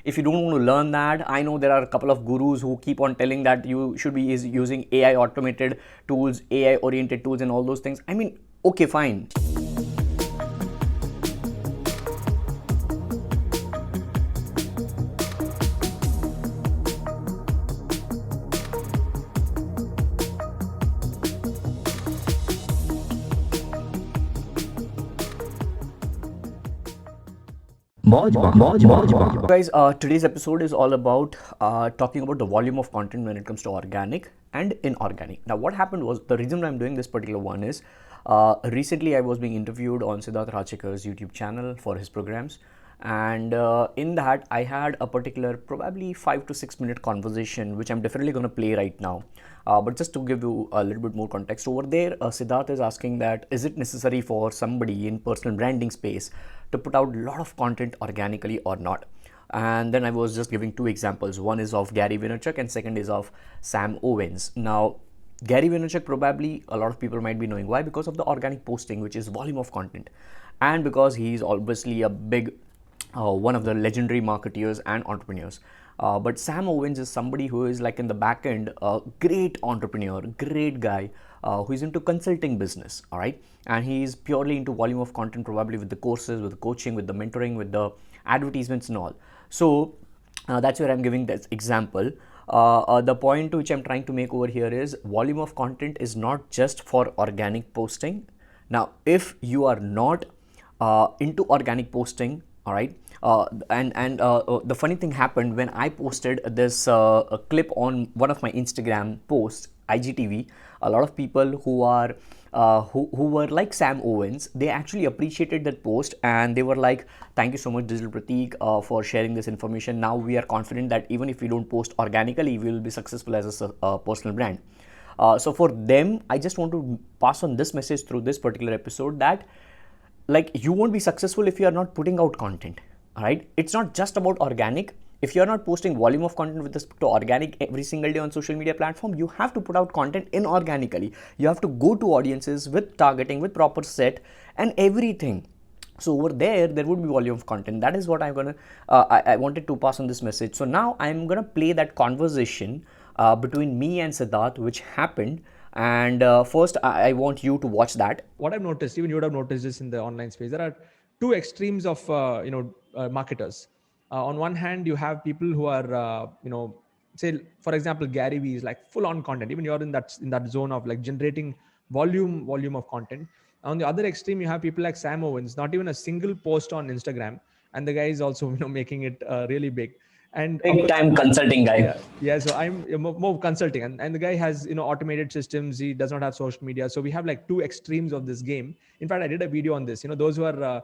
If you don't want to learn that, I know there are a couple of gurus who keep on telling that you should be using AI automated tools, AI oriented tools, and all those things. I mean, okay, fine. Guys, today's episode is all about talking about the volume of content when it comes to organic and inorganic. Now, what happened was, the reason I'm doing this particular one is recently I was being interviewed on Siddharth Rachekar's YouTube channel for his programs, and in that I had a particular probably 5 to 6 minute conversation which I'm definitely going to play right now. But just to give you a little bit more context, over there Siddharth is asking that is it necessary for somebody in personal branding space to put out a lot of content organically or not. And then I was just giving two examples. One is of Gary Vaynerchuk and second is of Sam Owens. Now, Gary Vaynerchuk, probably a lot of people might be knowing why, because of the organic posting, which is volume of content, and because he's obviously a big one of the legendary marketeers and entrepreneurs. But Sam Owens is somebody who is like in the back end, a great entrepreneur, great guy who is into consulting business, all right? And he's purely into volume of content, probably with the courses, with the coaching, with the mentoring, with the advertisements and all. So that's where I'm giving this example. The point which I'm trying to make over here is volume of content is not just for organic posting. Now, if you are not into organic posting, all right, the funny thing happened when I posted this a clip on one of my Instagram posts, IGTV. A lot of people who are who were like Sam Owens, they actually appreciated that post and they were like, thank you so much, Digital Pratik, for sharing this information. Now we are confident that even if we don't post organically, we will be successful as a personal brand. So for them, I just want to pass on this message through this particular episode that, like, you won't be successful if you are not putting out content. All right, it's not just about organic. If you're not posting volume of content with respect to organic every single day on social media platform, you have to put out content inorganically. You have to go to audiences with targeting, with proper set and everything. So over there would be volume of content. That is what I'm gonna I wanted to pass on this message. So now I'm gonna play that conversation between me and Siddharth, which happened. And first I want you to watch that. What I've noticed, even you would have noticed this in the online space, there are two extremes of marketers. On one hand, you have people who are say, for example, Garyvee is like full on content. Even you're in that zone of like generating volume of content. On the other extreme, you have people like Sam Owens, not even a single post on Instagram, and the guy is also making it really big. And big time consulting guy. Yeah, so I'm more consulting, and the guy has automated systems. He does not have social media, so we have like two extremes of this game. In fact, I did a video on this. Those who are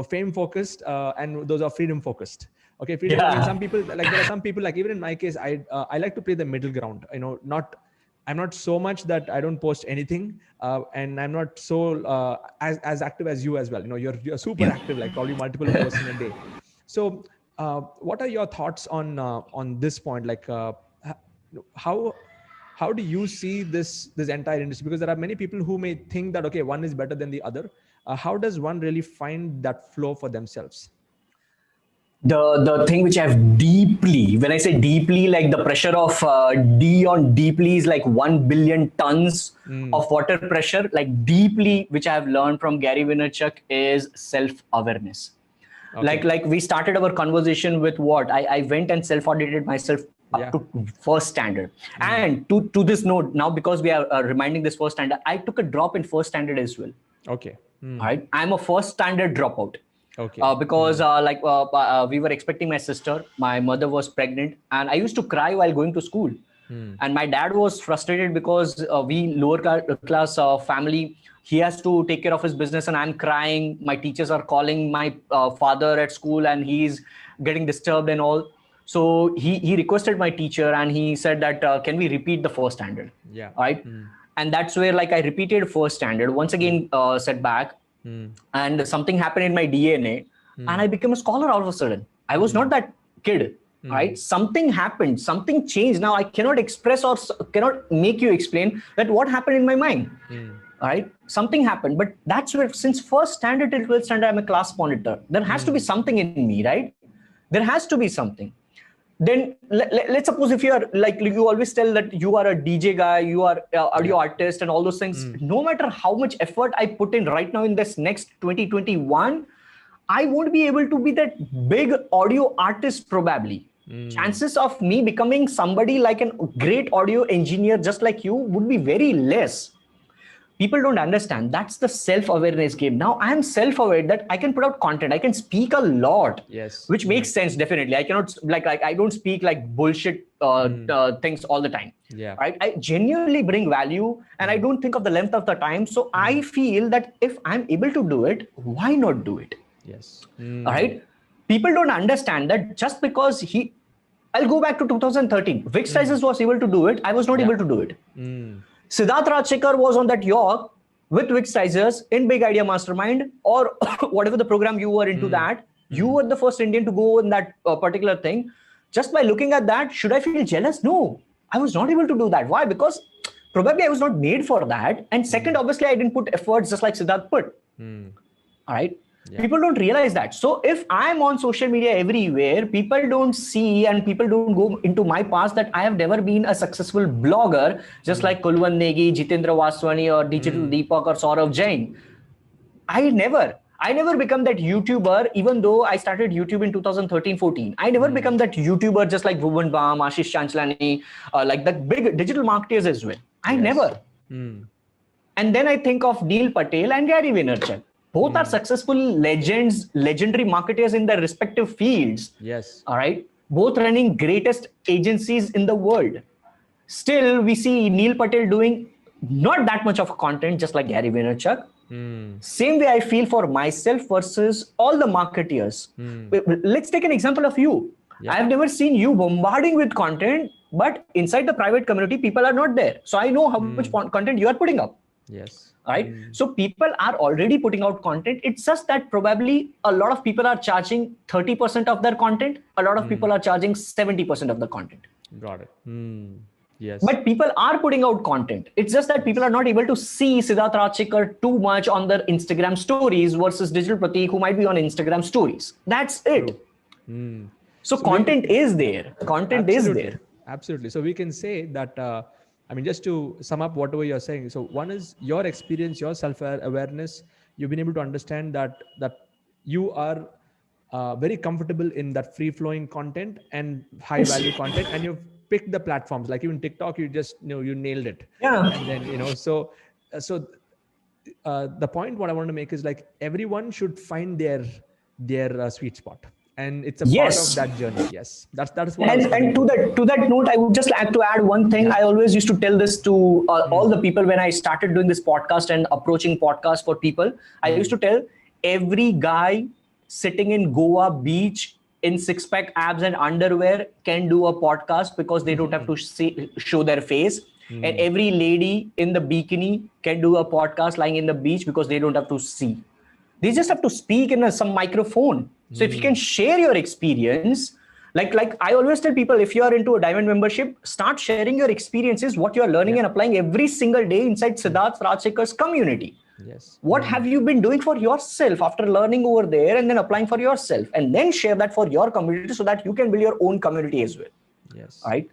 fame focused and those are freedom focused. Okay, freedom. Yeah. I mean, some people, like, there are some people, like, even in my case, I like to play the middle ground. I'm not so much that I don't post anything, and I'm not so as active as you as well. You're super active, like probably multiple posts in a day. So what are your thoughts on this point? Like, how do you see this entire industry? Because there are many people who may think that, okay, one is better than the other. How does one really find that flow for themselves? The thing which I have deeply, when I say deeply, like the pressure of D on deeply is like 1 billion tons of water pressure, like deeply, which I have learned from Gary Vaynerchuk is self-awareness. Okay. Like we started our conversation with what? I went and self-audited myself up to first standard. And to this note, now because we are reminding this first standard, I took a drop in first standard as well. Okay. All right. I'm a first standard dropout. Okay. Because we were expecting my sister, my mother was pregnant, and I used to cry while going to school. And my dad was frustrated because we lower class family, he has to take care of his business and I'm crying. My teachers are calling my father at school and he's getting disturbed and all. So he requested my teacher and he said that, can we repeat the first standard? Yeah. Right. And that's where like I repeated first standard once again, setback. And something happened in my DNA and I became a scholar all of a sudden. I was not that kid, right? Something happened, something changed. Now I cannot express or cannot make you explain that what happened in my mind, right? Something happened, but that's where since first standard till 12th standard, I'm a class monitor. There has to be something in me, right? There has to be something. Then let's suppose if you are like you always tell that you are a DJ guy, you are audio artist and all those things. No matter how much effort I put in right now in this next 2021, I won't be able to be that big audio artist probably. Chances of me becoming somebody like a great audio engineer just like you would be very less. People don't understand. That's the self-awareness game. Now I am self-aware that I can put out content. I can speak a lot. Yes. Which makes sense, definitely. I cannot like I don't speak like bullshit things all the time. Yeah. Right. I genuinely bring value and I don't think of the length of the time. So I feel that if I'm able to do it, why not do it? Yes. All right. People don't understand that just because I'll go back to 2013. Vic Sizes was able to do it. I was not able to do it. Siddharth Rajsekar was on that yacht with Vic Sizers in Big Idea Mastermind or whatever the program you were into that. You were the first Indian to go in that particular thing. Just by looking at that, should I feel jealous? No, I was not able to do that. Why? Because probably I was not made for that. And second, obviously, I didn't put efforts just like Siddharth put. All right. Yeah. People don't realize that. So if I'm on social media everywhere, people don't see and people don't go into my past that I have never been a successful blogger, just like Kulwant Negi, Jitendra Vaswani or Digital Deepak or Saurav Jain. I never become that YouTuber, even though I started YouTube in 2013-14. I never become that YouTuber just like Bhuvan Bam, Ashish Chanchlani, like the big digital marketers as well. I never. And then I think of Neil Patel and Garyvee. Both are successful legends, legendary marketers in their respective fields. Yes. All right. Both running greatest agencies in the world. Still, we see Neil Patel doing not that much of content, just like Gary Vaynerchuk. Same way I feel for myself versus all the marketeers. Let's take an example of you. Yeah. I have never seen you bombarding with content, but inside the private community, people are not there. So I know how much content you are putting up. Yes. Right. So people are already putting out content. It's just that probably a lot of people are charging 30% of their content. A lot of people are charging 70% of the content. Got it. Yes. But people are putting out content. It's just that people are not able to see Siddharth Rajsekar too much on their Instagram stories versus Digital Pratik who might be on Instagram stories. That's it. So content is there. Content is there. Absolutely. So we can say that just to sum up whatever you're saying. So one is your experience, your self-awareness. You've been able to understand that you are very comfortable in that free-flowing content and high-value content, and you've picked the platforms. Like even TikTok, you just you nailed it. Yeah. And then so the point what I want to make is like everyone should find their sweet spot. And it's a part of that journey. Yes, that's what. And to that note, I would just like to add one thing. I always used to tell this to all the people when I started doing this podcast and approaching podcasts for people. I used to tell every guy sitting in Goa beach in six-pack abs and underwear can do a podcast because they don't have to show their face. And every lady in the bikini can do a podcast lying in the beach because they don't have to see. They just have to speak in some microphone. So if you can share your experience, like I always tell people, if you are into a diamond membership, start sharing your experiences, what you are learning and applying every single day inside Siddharth Rajsekar's community. Yes. What have you been doing for yourself after learning over there and then applying for yourself, and then share that for your community so that you can build your own community as well. Yes. Right?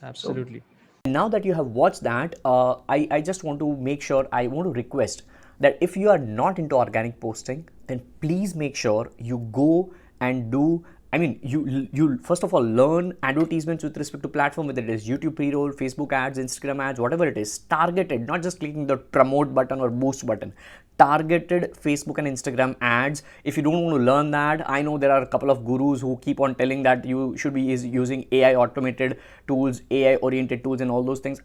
Absolutely. So, now that you have watched that, I just want to make sure, I want to request that if you are not into organic posting, then please make sure you go and do, you first of all learn advertisements with respect to platform, whether it is YouTube pre-roll, Facebook ads, Instagram ads, whatever it is, targeted, not just clicking the promote button or boost button, targeted Facebook and Instagram ads. If you don't want to learn that, I know there are a couple of gurus who keep on telling that you should be using AI automated tools, AI oriented tools and all those things.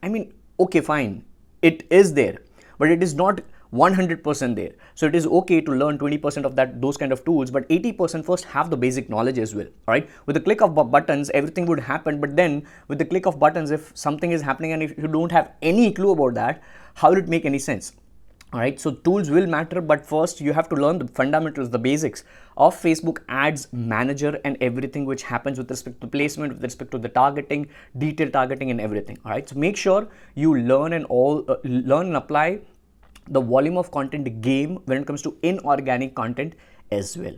Okay, fine. It is there, but it is not 100% there. So it is okay to learn 20% of those kind of tools, but 80% first have the basic knowledge as well. All right. With the click of buttons, everything would happen. But then with the click of buttons, if something is happening and if you don't have any clue about that, how will it make any sense? All right. So tools will matter, but first you have to learn the fundamentals, the basics of Facebook ads manager and everything which happens with respect to placement, with respect to the targeting, detailed targeting and everything. All right. So make sure you learn and learn and apply the volume of content game when it comes to inorganic content as well.